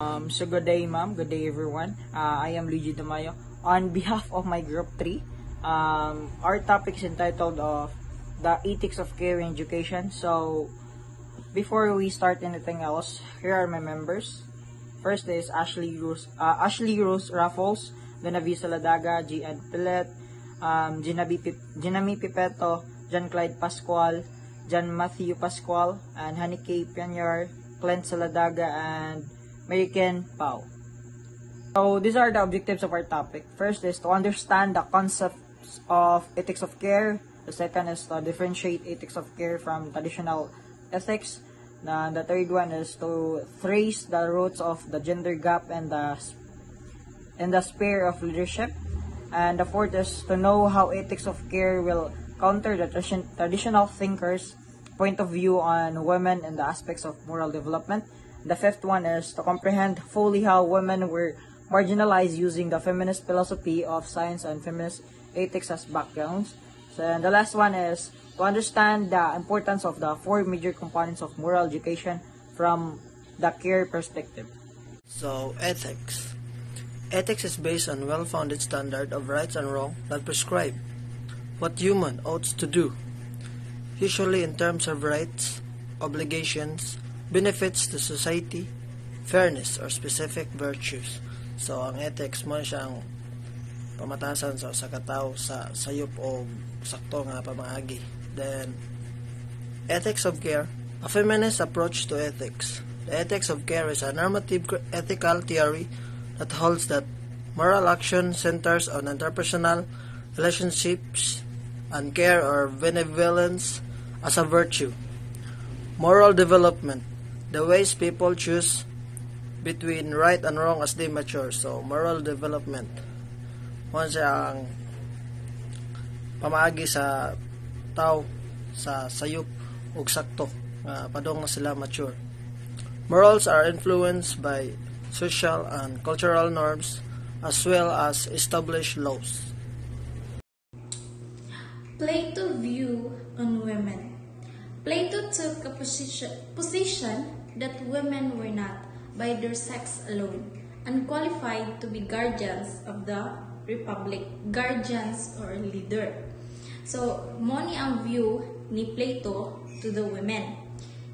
So good day ma'am, good day everyone. I am Luigi Tamayo. On behalf of my group 3, our topic is entitled of the ethics of care in education. So before we start anything else, here are my members. First is Ashley Rose Raffles, Benaviso Ladaga, Gian Pilet, Ginami Pipeto, John Clyde Pascual, John Matthew Pascual, and Honey K. Pianyar, Clint Saladaga, and American Pau. So these are the objectives of our topic. First is to understand the concepts of ethics of care. The second is to differentiate ethics of care from traditional ethics. The third one is to trace the roots of the gender gap and the sphere of leadership. And the fourth is to know how ethics of care will counter the traditional thinkers' point of view on women and the aspects of moral development. The fifth one is to comprehend fully how women were marginalized using the feminist philosophy of science and feminist ethics as backgrounds. And the last one is to understand the importance of the four major components of moral education from the care perspective. So, ethics. Ethics is based on well-founded standard of rights and wrong that prescribe what human ought to do, usually in terms of rights, obligations, benefits to society, fairness, or specific virtues. So, ang ethics mo siyang pamatasan sa katao sa sayop o sakto nga pamaagi. Then, ethics of care, a feminist approach to ethics. The ethics of care is a normative ethical theory that holds that moral action centers on interpersonal relationships and care or benevolence as a virtue. Moral development, the ways people choose between right and wrong as they mature. So, moral development, one siya ang pamaagi sa tao sa sayop ug sakto padong na sila mature. Morals are influenced by social and cultural norms as well as established laws. Plato view on women. Plato took a position that women were not, by their sex alone, unqualified to be guardians of the republic, guardians or leader. So, mo ni ang view ni Plato to the women.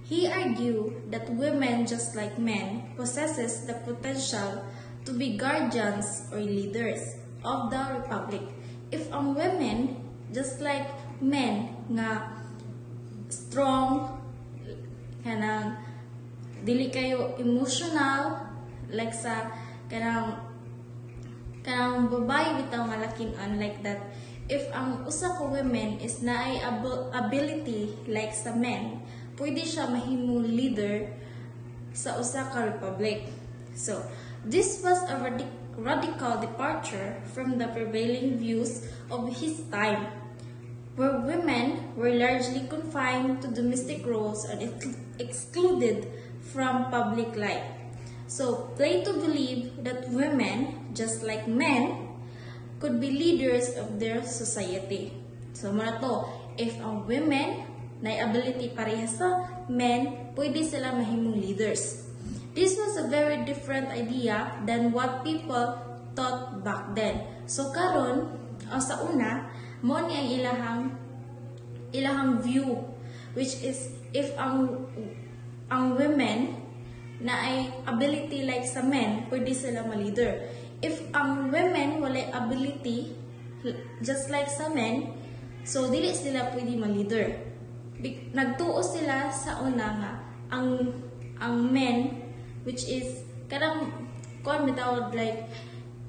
He argued that women, just like men, possesses the potential to be guardians or leaders of the republic. If ang women, just like men, nga strong, kanang dili kayo emotional, like sa kanang babae bitaw nga lakin-an like that. If ang usa ka women is naay ability like sa men, pwede siya mahimong leader sa usa ka republic. So, this was a radical departure from the prevailing views of his time, where women were largely confined to domestic roles and excluded from public life. So, Plato believed that women, just like men, could be leaders of their society. So, muna to, if ang women na ability pareha sa men, pwede sila mahimong leaders. This was a very different idea than what people thought back then. So, karon, sa una, mo ni ang ilahang view, which is if ang women na ay ability like sa men, pwede sila ma-leader. If ang women walay ability just like sa men, so dili sila pwede ma-leader. Nagtuo sila sa una nga ang men, which is karang kon bitawag like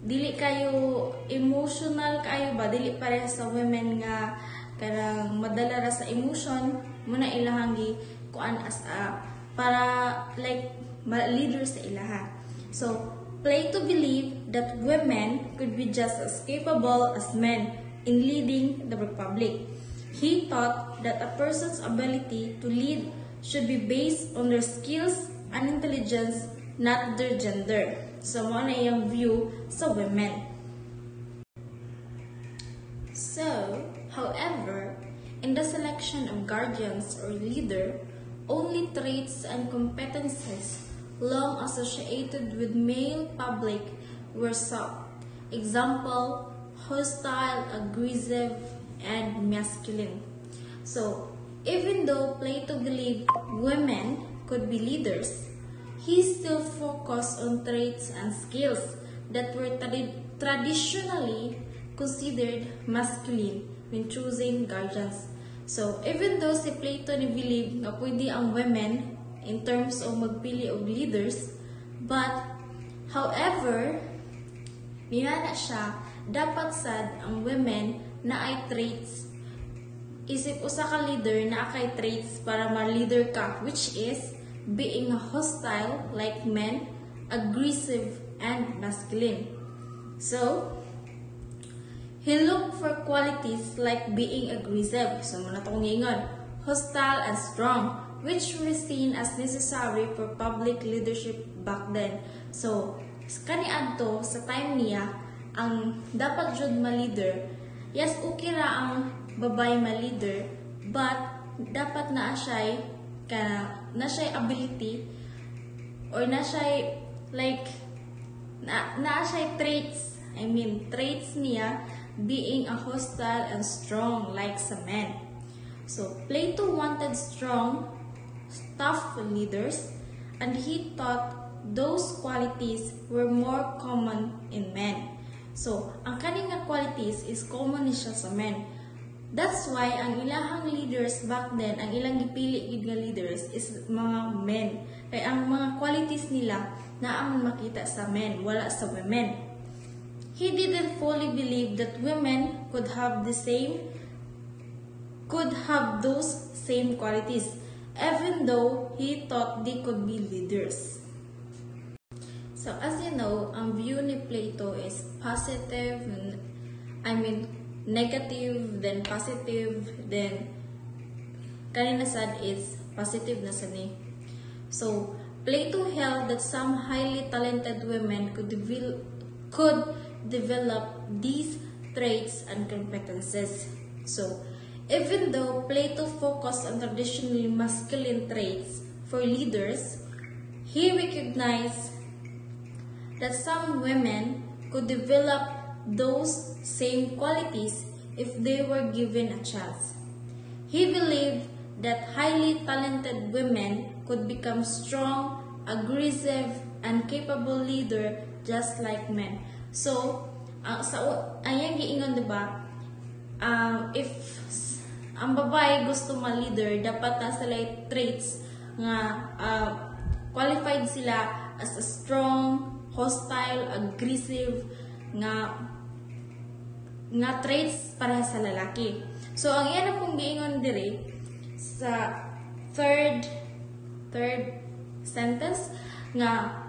dili kayo emotional kayo ba, dili pareha sa women nga karang madala ra sa emotion, muna ilahang kuan as a para like leader sa ilaha. So Plato believed that women could be just as capable as men in leading the republic. He thought that a person's ability to lead should be based on their skills and intelligence, not their gender. So, mo na yung view sa women. So, however, in the selection of guardians or leader, only traits and competences long associated with male public were sought. Example, hostile, aggressive, and masculine. So, even though Plato believed women could be leaders, he still focused on traits and skills that were traditionally considered masculine when choosing guardians. So, even though si Plato ni believe na pwede ang women in terms of magpili og leaders, but, however, nilana siya, dapat sad ang women na ay traits. Isip usa ka leader na kay traits para ma-leader ka, which is being hostile like men, aggressive, and masculine. So, he looked for qualities like being aggressive, so muna itong ingon, hostile and strong, which were seen as necessary for public leadership back then. So, kaniadto sa time niya, ang dapat jud ma-leader, yes, okay ra ang babae ma-leader, but dapat na siya'y ability or na siya'y like na siya'y traits, traits niya being a hostile and strong like sa men. So, Plato wanted strong, tough leaders, and he thought those qualities were more common in men. So, ang kaning nga qualities is common ni siya sa men. That's why ang ilahang leaders back then, ang ilang gipili gid nga leaders is mga men. Kaya ang mga qualities nila na ang makita sa men, wala sa women. He didn't fully believe that women could have those same qualities, even though he thought they could be leaders. So, as you know, ang view ni Plato is positive, negative, then positive, then kanina sad is positive na sad ni. So, Plato held that some highly talented women could develop these traits and competences. So, even though Plato focused on traditionally masculine traits for leaders, he recognized that some women could develop those same qualities if they were given a chance. He believed that highly talented women could become strong, aggressive, and capable leader just like men. So, ayang giingon diba, if ang babae gusto ma-leader, dapat na sila traits nga qualified sila as a strong, hostile, aggressive, nga traits para sa lalaki. So, ang iyan pong giingon dire sa third sentence nga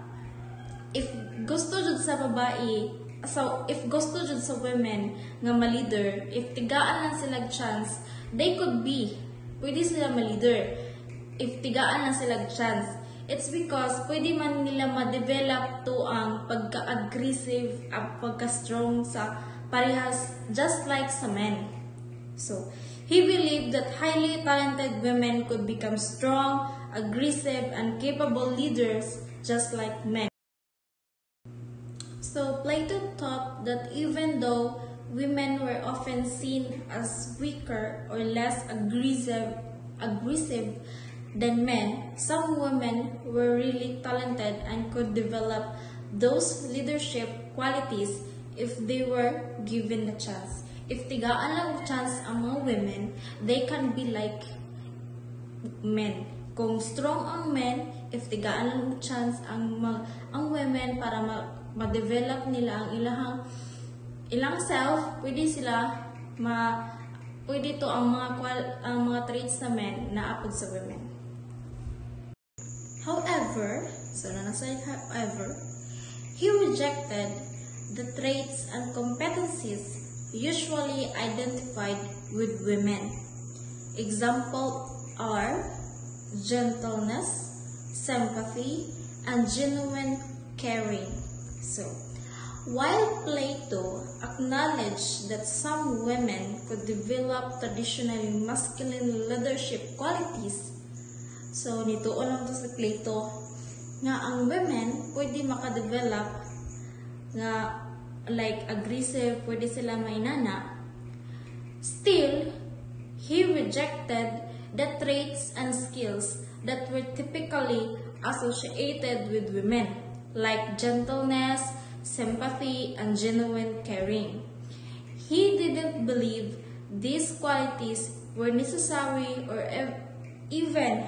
if gusto jud sa babae, so if gusto jud sa women nga ma-leader, if tigaan lang sila chance, pwede sila ma-leader. If tigaan lang sila chance, it's because pwede man nila ma-develop to ang pagka-aggressive at pagka-strong sa parehas just like sa men. So, he believed that highly talented women could become strong, aggressive, and capable leaders just like men. So, Plato thought that even though women were often seen as weaker or less aggressive than men, some women were really talented and could develop those leadership qualities if they were given the chance. If tigaan lang chance ang mga women, they can be like men. Kung strong ang men, if tigaan lang chance ang women para ma-develop nila ang ilang self, pwede to ang mga traits na men na apod sa women. However, he rejected the traits and competencies usually identified with women. Example are gentleness, sympathy, and genuine caring. So, while Plato acknowledged that some women could develop traditionally masculine leadership qualities, so nituon lang to sa Plato, nga ang women pwede makadevelop nga like aggressive, pwede sila mainana. Still, he rejected the traits and skills that were typically associated with women, like gentleness, sympathy, and genuine caring. He didn't believe these qualities were necessary or even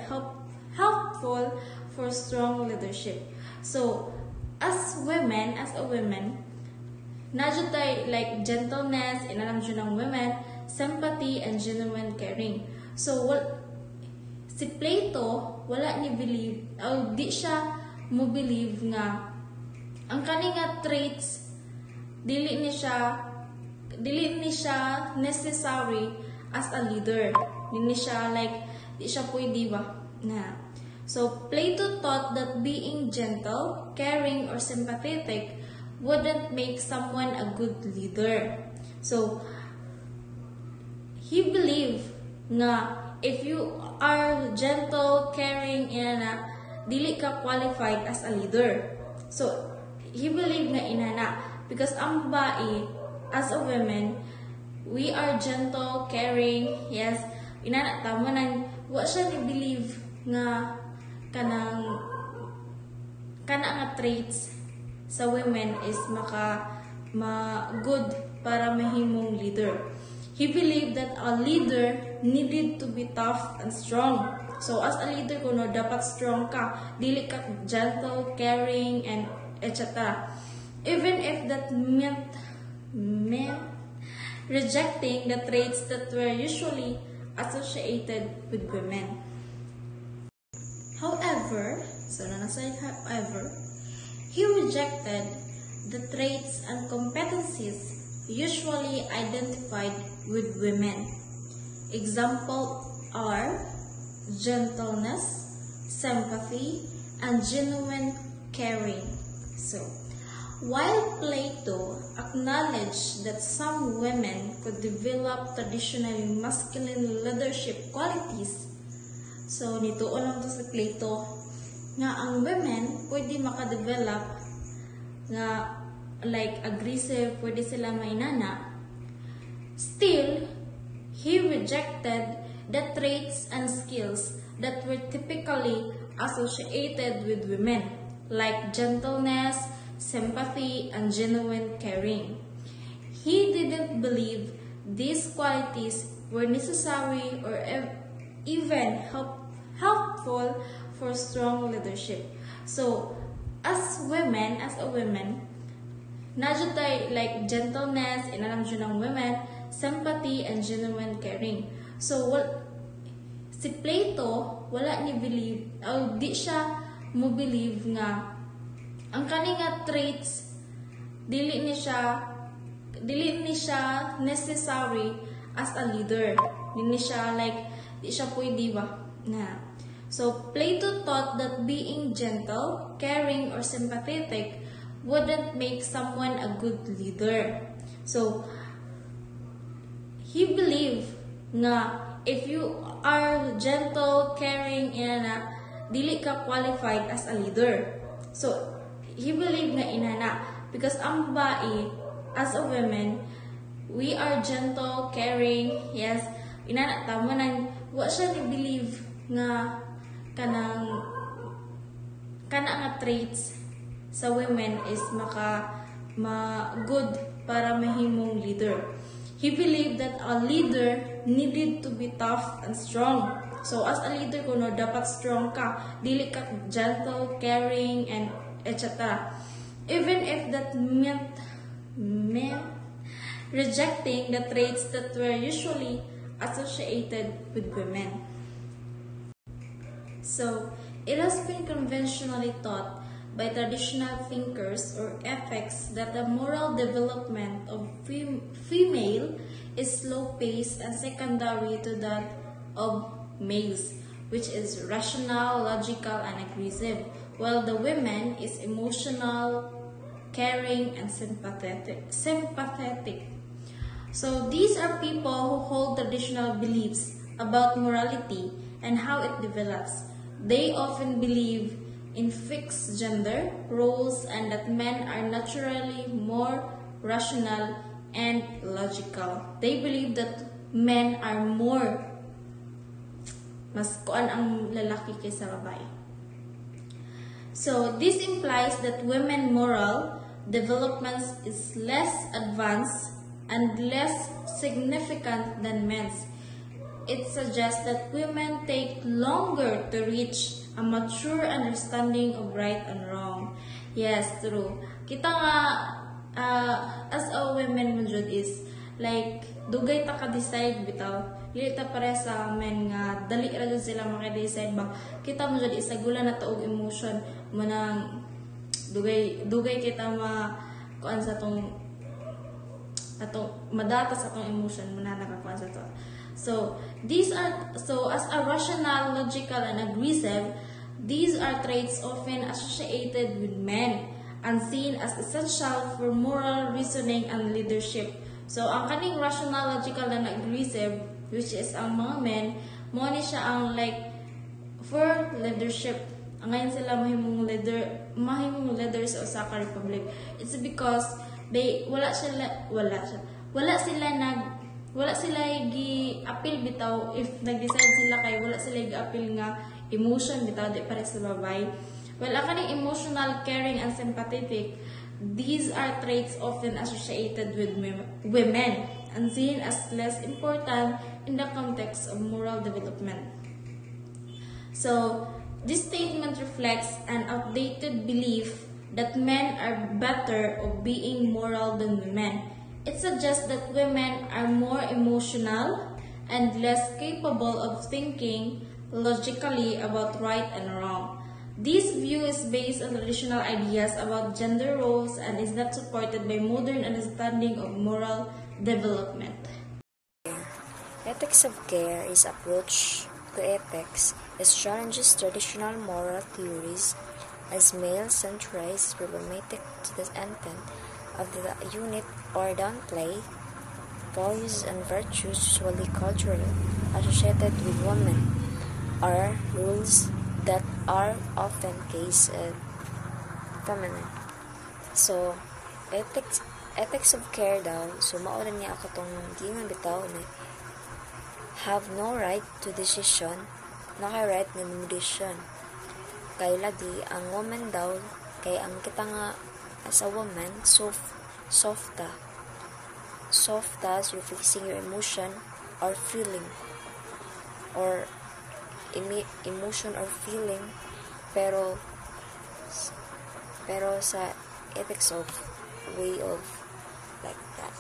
helpful for strong leadership. So, as a women, nadyo tayo like gentleness, inalam dyan ng women, sympathy, and genuine caring. So, si Plato, wala ni believe, o di siya mo believe nga, ang kaninga traits, dili ni siya necessary as a leader. Di siya pwede ba? Na. So, Plato taught that being gentle, caring, or sympathetic wouldn't make someone a good leader. So, he believed nga if you are gentle, caring, dili ka qualified as a leader. So, he believed nga inana because ang babae, as a woman, we are gentle, caring, yes, inana tamo nang wa siya ni believe nga kanang nga traits sa women is good para mahimong leader. He believed that a leader needed to be tough and strong. So as a leader kuno dapat strong ka, dili ka gentle, caring, and etc. Even if that meant rejecting the traits that were usually associated with women. However, he rejected the traits and competencies usually identified with women. Examples are gentleness, sympathy, and genuine caring. So, while Plato acknowledged that some women could develop traditionally masculine leadership qualities, so nituon lang to sa Plato nga ang women pwede makadevelop nga like aggressive, pwede sila mainana. Still, he rejected the traits and skills that were typically associated with women, like gentleness, sympathy, and genuine caring. He didn't believe these qualities were necessary or even helpful for strong leadership. So, as a woman, nadyo tayo like gentleness, inalam dyan ng women, sympathy, and genuine caring. So, si Plato, wala ni believe, o di siya mo believe nga, ang kaninga traits, dili ni siya necessary as a leader. Di siya pwede ba? Na. So, Plato taught that being gentle, caring, or sympathetic wouldn't make someone a good leader. So, he believed nga if you are gentle, caring, dili ka qualified as a leader. So, he believed nga inana because ang babae, as a woman, we are gentle, caring, yes, inana tamo nang wa siya ni believe nga nga traits sa women is good para mahimong leader. He believed that a leader needed to be tough and strong. So as a leader kuno dapat strong ka, dili ka gentle, caring, and etc. Even if that meant rejecting the traits that were usually associated with women. So, it has been conventionally taught by traditional thinkers or ethics that the moral development of female is slow-paced and secondary to that of males, which is rational, logical, and aggressive, while the woman is emotional, caring, and sympathetic. So these are people who hold traditional beliefs about morality and how it develops. They often believe in fixed gender roles and that men are naturally more rational and logical. They believe that men are more mas kuan ang lalaki kaysa babae. So, this implies that women moral development is less advanced and less significant than men's. It suggests that women take longer to reach a mature understanding of right and wrong. Yes, true. Kita nga, as a women mo jud is, like, dugay ta ka-decide bitaw. Dili ta pare sa men nga, dali ra jud sila maka-decide ba. Kita mo jud isagula na taog emotion, manang, dugay kita kuan sa atong madata sa atong emotion muna nakakuan sa to. So as a rational, logical, and aggressive, these are traits often associated with men and seen as essential for moral reasoning and leadership. So ang kaning rational, logical, and aggressive, which is ang mga men, mo ni siya ang like for leadership. Ang ngayon sila mahimong leader sa Osaka Republic. It's because wala sila gi-appeal bitaw if nag-decide sila kay wala sila gi-appeal nga emotion bitaw di pare sa babay. Well, ang kaning emotional, caring, and sympathetic, these are traits often associated with women and seen as less important in the context of moral development. So, this statement reflects an outdated belief that men are better of being moral than women. It suggests that women are more emotional and less capable of thinking logically about right and wrong. This view is based on traditional ideas about gender roles and is not supported by modern understanding of moral development. Ethics of care is approach to ethics as challenges traditional moral theories as male-centralized, problematic to the intent of the unit or downplay values and virtues usually culturally associated with women, are rules that are often case feminine. So, ethics of care daw, so mauna niya ako itong gingan bitaw na have no right to decision, naka-right na decision. Kay lagi, ang woman daw, kay ang kita nga as a woman, softa as reflecting your emotion or feeling or emotion or feeling pero sa ethics of way of like that.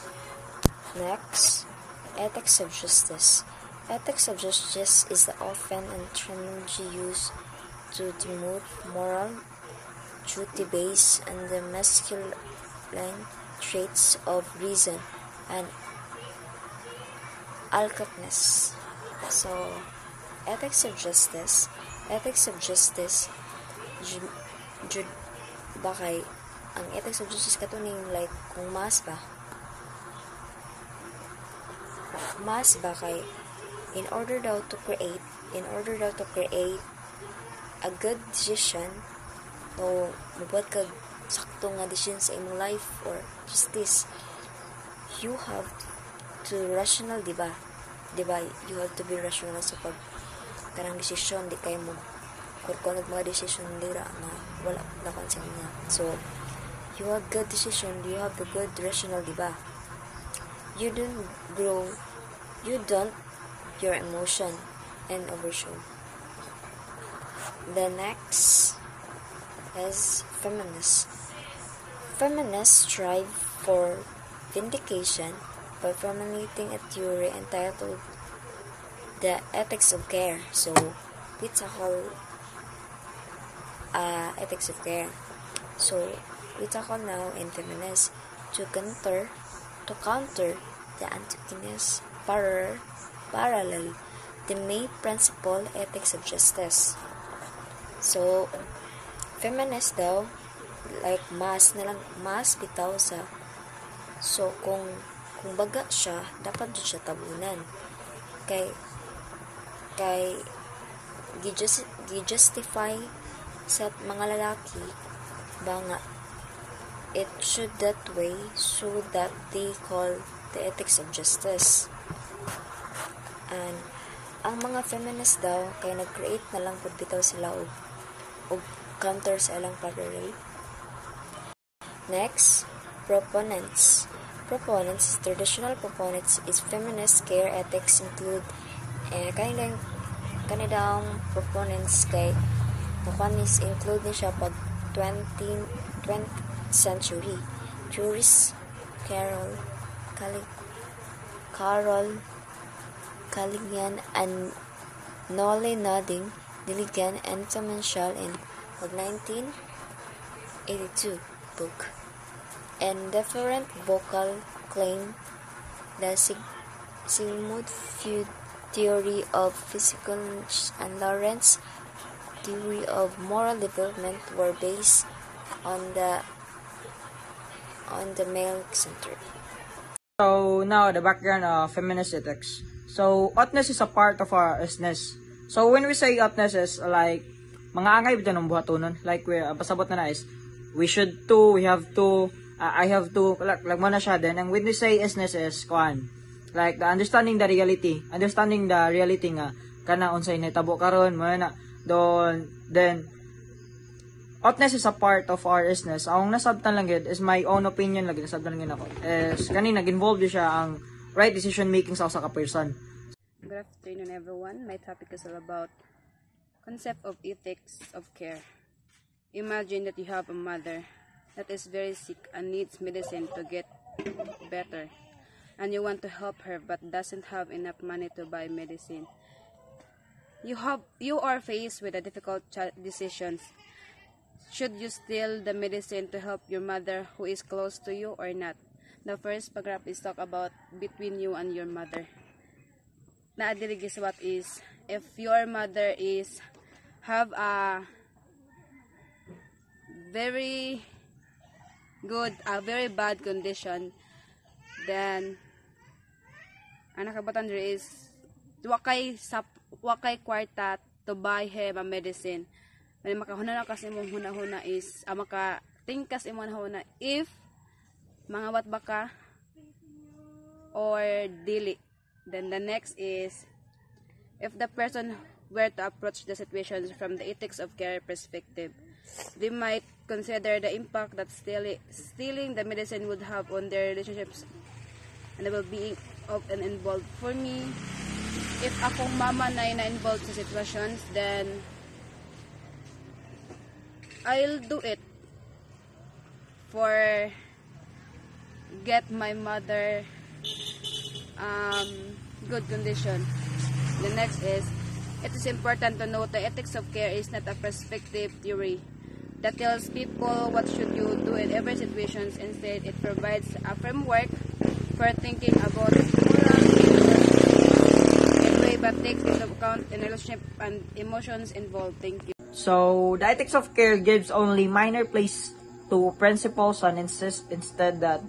Next, ethics of justice. Ethics of justice is the often and terminology used to denote moral duty based on the masculine traits of reason and alcatness. So, ethics of justice bakay ang ethics of justice katuning like kung mas ba kay in order daw to create a good decision o mabuhat kag sakto nga decision sa imong life or justice, you have to rational, diba you have to be rational sa pag karang decision, di kayo mo kung mga decision nila na wala na konsen niya. So you have good decision, you have the good rational, diba you don't your emotion and overshow. The next is feminists. Feminists strive for vindication by formulating a theory entitled The Ethics of Care. So, it's a whole ethics of care. So, we tackle now in feminists to counter the antagonist parallel the main principle ethics of justice. So, feminist daw, like mas bitaw sa, so kung baga siya, dapat doon siya tabunan. Kay gi-justify sa mga lalaki ba nga it should that way so that they call the ethics of justice. And ang mga feminist daw kay nag-create na lang pud bitaw sila og counter sa ilang pag-rape. Next, proponents. Traditional proponents is feminist care ethics include kanidang proponents kay Mukanis include ni siya pag 20th century. Jurist Carol Calligan and Nolle Nodding Diligan and Menschel in 1982 book. And different vocal claim the Sigmund Freud theory of physical and Lawrence theory of moral development were based on the male center. So now the background of feminist ethics. So oughtness is a part of our isness. So when we say oughtness is like mga angay bitaw ng buhatonon, like we pasabot na is we should to, we have to, I have to, like mo na siya din. And when we say isness is kuan, like the understanding the reality nga kana unsay nahitabo karon mo na don. Then oughtness is a part of our isness. Ang nasabtan lang gid is my own opinion lagi nasabtan lang ako. Is kani nag-involve siya ang right decision making sa usa ka person. Good afternoon, everyone. My topic is all about concept of ethics of care. Imagine that you have a mother that is very sick and needs medicine to get better, and you want to help her but doesn't have enough money to buy medicine. You are faced with a difficult decisions. Should you steal the medicine to help your mother who is close to you or not? The first paragraph is talk about between you and your mother. Naadiri what is if your mother is have a very bad condition, then ang nakabatan is wakay kwarta to buy him a medicine. May makahuna na kasi mong huna-huna is makatingkas imong huna if mga wat baka or dili. Then the next is if the person were to approach the situations from the ethics of care perspective, they might consider the impact that stealing the medicine would have on their relationships and the well-being of and involved. For me, if akong mama na involved sa situations, then I'll do it for get my mother good condition. The next is it is important to note the ethics of care is not a prescriptive theory that tells people what should you do in every situation. Instead, it provides a framework for thinking about moral in a way but takes into account the relationship and emotions involved. Thank you. So the ethics of care gives only minor place to principles and insists instead that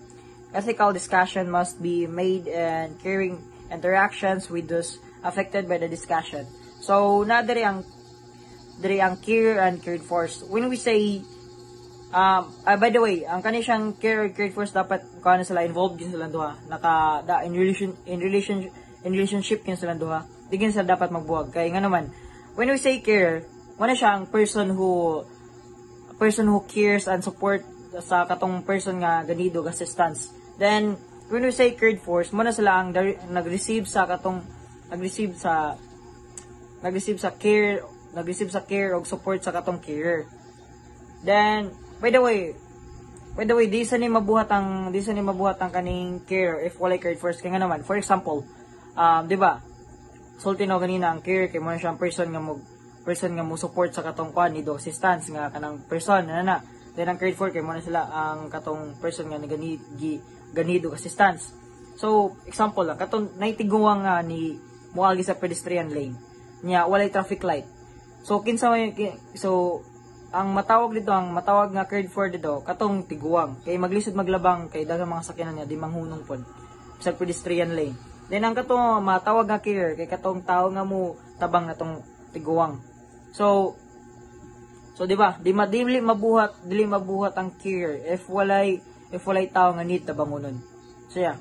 ethical discussion must be made and caring interactions with those affected by the discussion. So na diri ang care and cared for. When we say by the way, ang kani siyang care and cared for dapat kuno sila involved din sila duha. In relationship kin sila duha. Digin sila dapat magbuwag kay nga naman when we say care, wala siya ang person who cares and support sa katong person nga ganido assistance. Then when we say cared for, muna sila ang nag-receive sa care o support sa katong carer. Then by the way, di sa ni mabuhat ang kaning care if wala cared for kay nga naman. For example, di ba? Sulti no ganina ang care kay mo na siyang person nga mo support sa katong nido assistance nga kanang person na. Then ang cared for kay mo na sila ang katong person nga ganido assistance. So example lang katong naitiguang nga ni moagi sa pedestrian lane niya walay traffic light. So ang matawag nga cared for dito katong tiguang kay maglisod maglabang kay daghang mga sakyanan niya di manghunong pod sa pedestrian lane. Then ang katong matawag nga care kay katong tao nga mo tabang natong tiguang. So So di ba? Dili mabuhat ang career if walay tao nga need tabangunon. So yeah,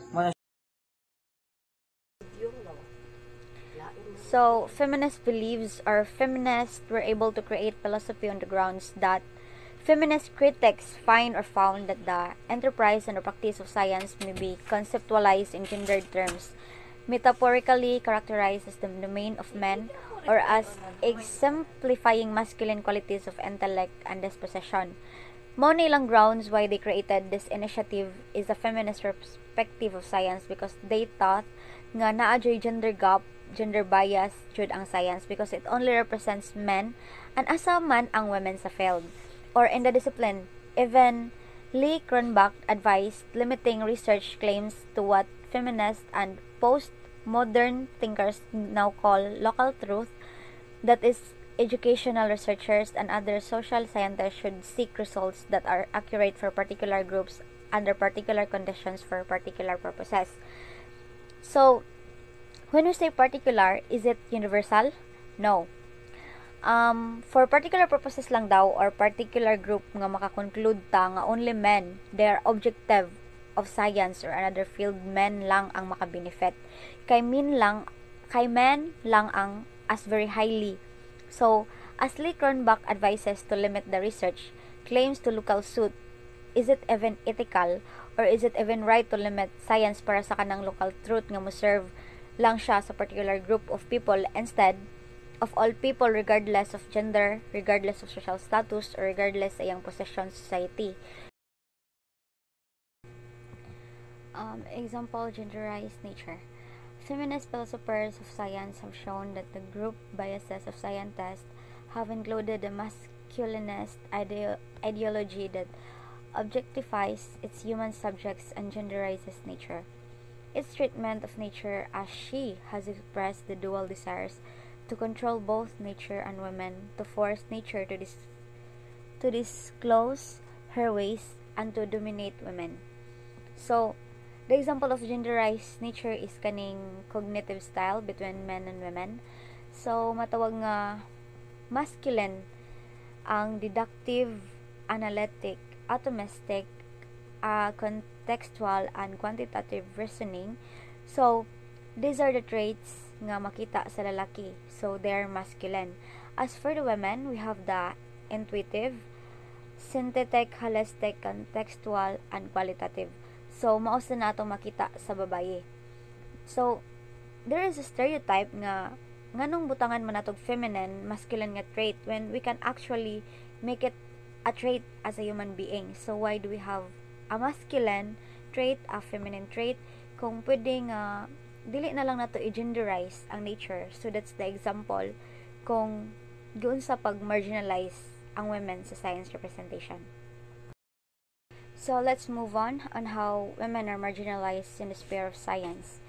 So, feminist believes or feminists were able to create philosophy on the grounds that feminist critics find or found that the enterprise and the practice of science may be conceptualized in gendered terms, metaphorically characterized as the domain of men, or as exemplifying masculine qualities of intellect and disposition. Mao na ilang grounds why they created this initiative is a feminist perspective of science because they thought nga naa joy gender gap, gender bias jud ang science because it only represents men and asa man ang women sa field or in the discipline. Even Lee Cronbach advised limiting research claims to what feminists and post-modern thinkers now call local truth, that is, educational researchers and other social scientists should seek results that are accurate for particular groups under particular conditions for particular purposes. So, when we say particular, is it universal? No. For particular purposes lang daw or particular group nga makakonclude ta nga only men, their objective of science or another field, men lang ang makabenefit. Kay men lang ang as very highly. So, as Lee Cronbach advises to limit the research, claims to local suit, is it even ethical or is it even right to limit science para sa kanang local truth nga mo serve lang siya sa particular group of people instead of all people regardless of gender, regardless of social status, or regardless sa iyang position sa society. Example, genderized nature. Feminist philosophers of science have shown that the group biases of scientists have included a masculinist ideology that objectifies its human subjects and genderizes nature. Its treatment of nature as she has expressed the dual desires to control both nature and women, to force nature to disclose her ways and to dominate women. So, the example of genderized nature is kaning cognitive style between men and women. So, matawag nga masculine ang deductive, analytic, atomistic, contextual, and quantitative reasoning. So, these are the traits nga makita sa lalaki. So, they're masculine. As for the women, we have the intuitive, synthetic, holistic, contextual, and qualitative. So, maos na natong makita sa babaye. So, there is a stereotype nga nganong butangan man natog feminine, masculine nga trait when we can actually make it a trait as a human being. So, why do we have a masculine trait, a feminine trait, kung pwedeng dili na lang nato i-genderize ang nature. So, that's the example kung doon sa pag-marginalize ang women sa science representation. So, let's move on how women are marginalized in the sphere of science.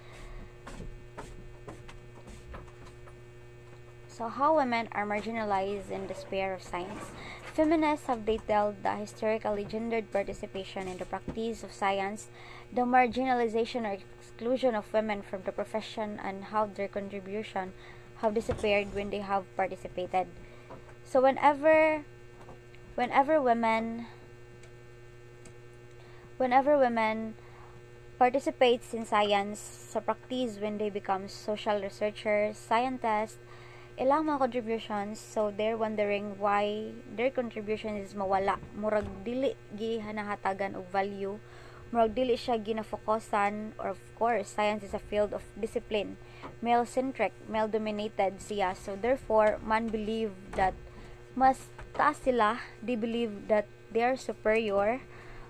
So, how women are marginalized in the sphere of science. Feminists have detailed the historically gendered participation in the practice of science, the marginalization or exclusion of women from the profession, and how their contribution have disappeared when they have participated. So, whenever women participates in science sa practice when they become social researchers, scientists, ilang mga contributions, so they're wondering why their contribution is mawala. Murag dili gihanahatagan og value, murag dili siya ginafokusan, or of course, science is a field of discipline. Male-centric, male-dominated siya. So therefore, man believe that mas taas sila, they believe that they are superior,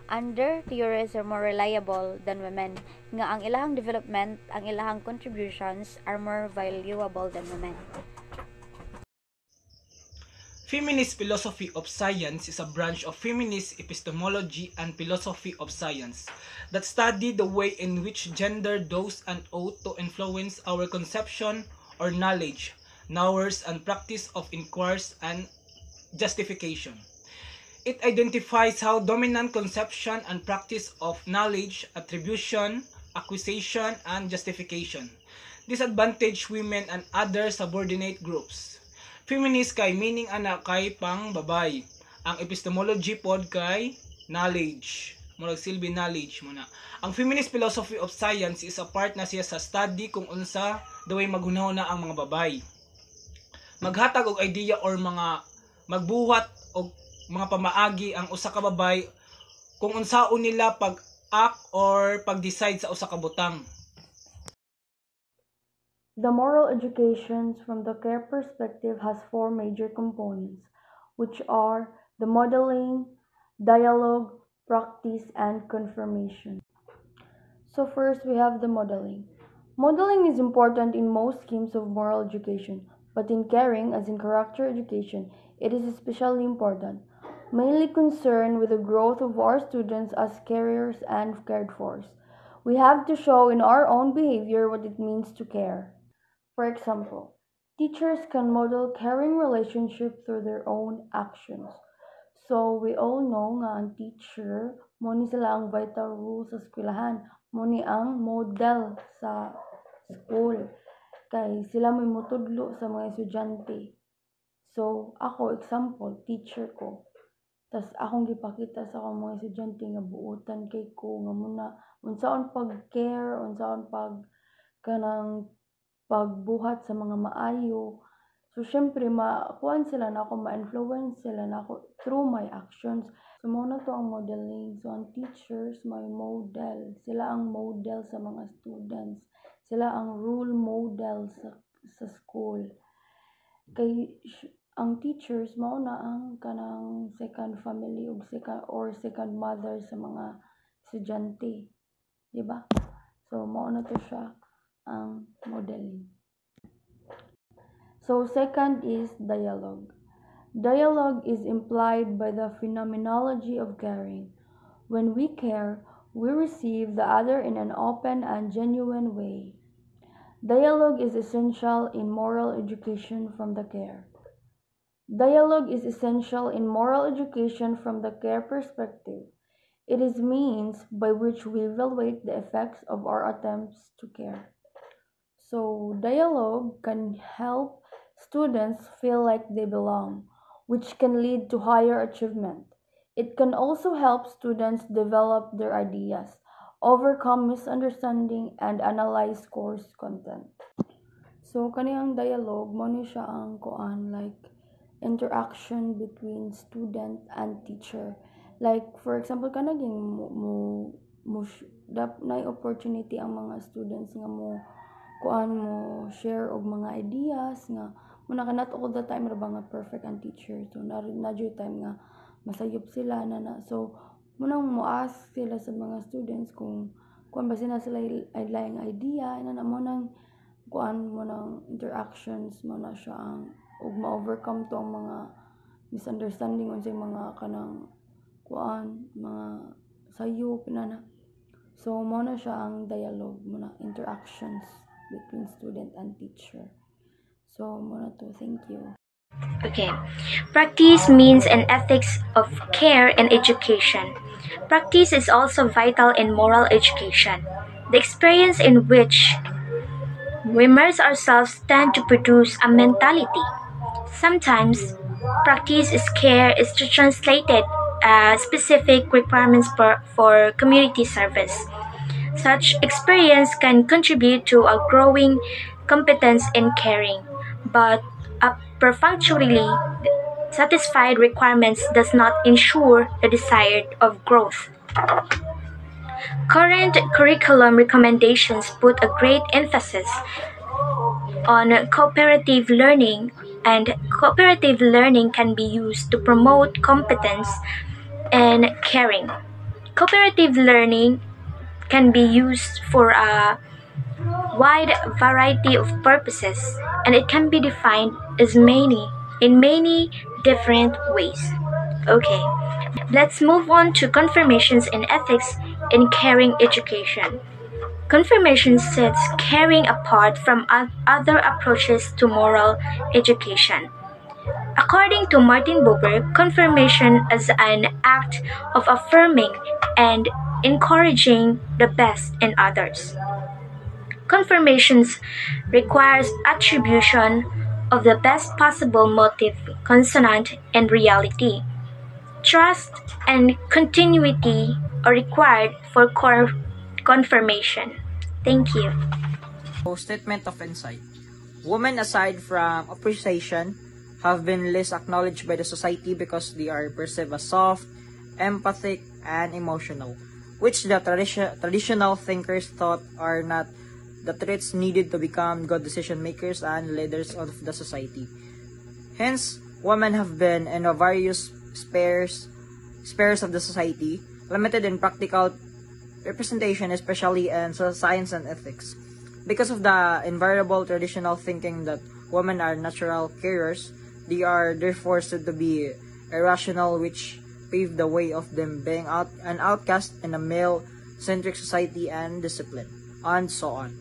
and their theories are more reliable than women. Nga ang ilahang development, ang ilahang contributions are more valuable than women. Feminist philosophy of science is a branch of feminist epistemology and philosophy of science that study the way in which gender does and ought to influence our conception or knowledge, knowers and practice of inquiries and justification. It identifies how dominant conception and practice of knowledge, attribution, acquisition, and justification disadvantage women and other subordinate groups. Feminist kay meaning ana kay pang babay. Ang epistemology pod kay knowledge. Murag silbi knowledge muna. Ang feminist philosophy of science is a part na siya sa study kung unsa the way maghunahon na ang mga babay. Maghatag og idea or mga magbuhat og mga pamaagi ang usa ka babay kung unsaon nila pag-act or pag-decide sa usa ka butang. The moral education from the care perspective has four major components, which are the modeling, dialogue, practice, and confirmation. So first we have the modeling. Modeling is important in most schemes of moral education, but in caring, as in character education, it is especially important, mainly concerned with the growth of our students as carers and cared for. We have to show in our own behavior what it means to care. For example, teachers can model caring relationship through their own actions. So we all know nga ang teacher, mo ni sila ang vital rule sa eskwelahan, mo ni ang model sa school. Kay sila may mutudlo sa mga estudyante. So ako, example, teacher ko. Tas akong gipakita sa akong mga estudyante nga buutan kay ko nga muna unsaon pag-care, unsaon kanang pagbuhat sa mga maayo. So, syempre, makuhan sila na ako, ma-influence sila na ako through my actions. So, muna to ang modeling. So, ang teachers, may model. Sila ang model sa mga students. Sila ang role model sa school. Kay, ang teachers, mauna ang kanang second family or second mother sa mga estudyante. Diba? So, mauna to siya ang modeling. So second is dialogue. Dialogue is implied by the phenomenology of caring. When we care, we receive the other in an open and genuine way. Dialogue is essential in moral education from the care. Dialogue is essential in moral education from the care perspective. It is means by which we evaluate the effects of our attempts to care. So, dialogue can help students feel like they belong, which can lead to higher achievement. It can also help students develop their ideas, overcome misunderstanding, and analyze course content. So, kaniyang dialogue, mo ni siya ang like interaction between student and teacher. Like, for example, kanaging na opportunity ang mga students nga mo share og mga ideas nga muna ka not all the time ra ba nga perfect ang teacher. So na time nga masayop sila na. So munang mo ask sila sa mga students kung ba sila laing idea na mo nang mo nang interactions mo na siya ang ug ma-overcome to ang mga misunderstanding unsay mga kanang mga sayop na. So mo na siya ang dialogue mo na interactions between student and teacher. So, muna to. Thank you. Okay. Practice means an ethics of care and education. Practice is also vital in moral education. The experience in which we immerse ourselves tend to produce a mentality. Sometimes, practice is care is translated specific requirements for community service. Such experience can contribute to a growing competence in caring, but a perfunctorily satisfied requirements does not ensure the desired of growth. Current curriculum recommendations put a great emphasis on cooperative learning, and cooperative learning can be used to promote competence in caring. Cooperative learning can be used for a wide variety of purposes, and it can be defined as in many different ways. Okay, let's move on to confirmations in ethics in caring education. Confirmation sets caring apart from other approaches to moral education. According to Martin Buber, confirmation is an act of affirming and encouraging the best in others. Confirmations requires attribution of the best possible motive consonant and reality. Trust and continuity are required for confirmation. Thank you. Statement of insight. Women, aside from appreciation, have been less acknowledged by the society because they are perceived as soft, empathic, and emotional, which the traditional thinkers thought are not the traits needed to become good decision makers and leaders of the society. Hence, women have been in various spheres of the society, limited in practical representation, especially in science and ethics. Because of the invariable traditional thinking that women are natural carriers, they are therefore said to be irrational, which paved the way of them being an outcast in a male-centric society and discipline, and so on.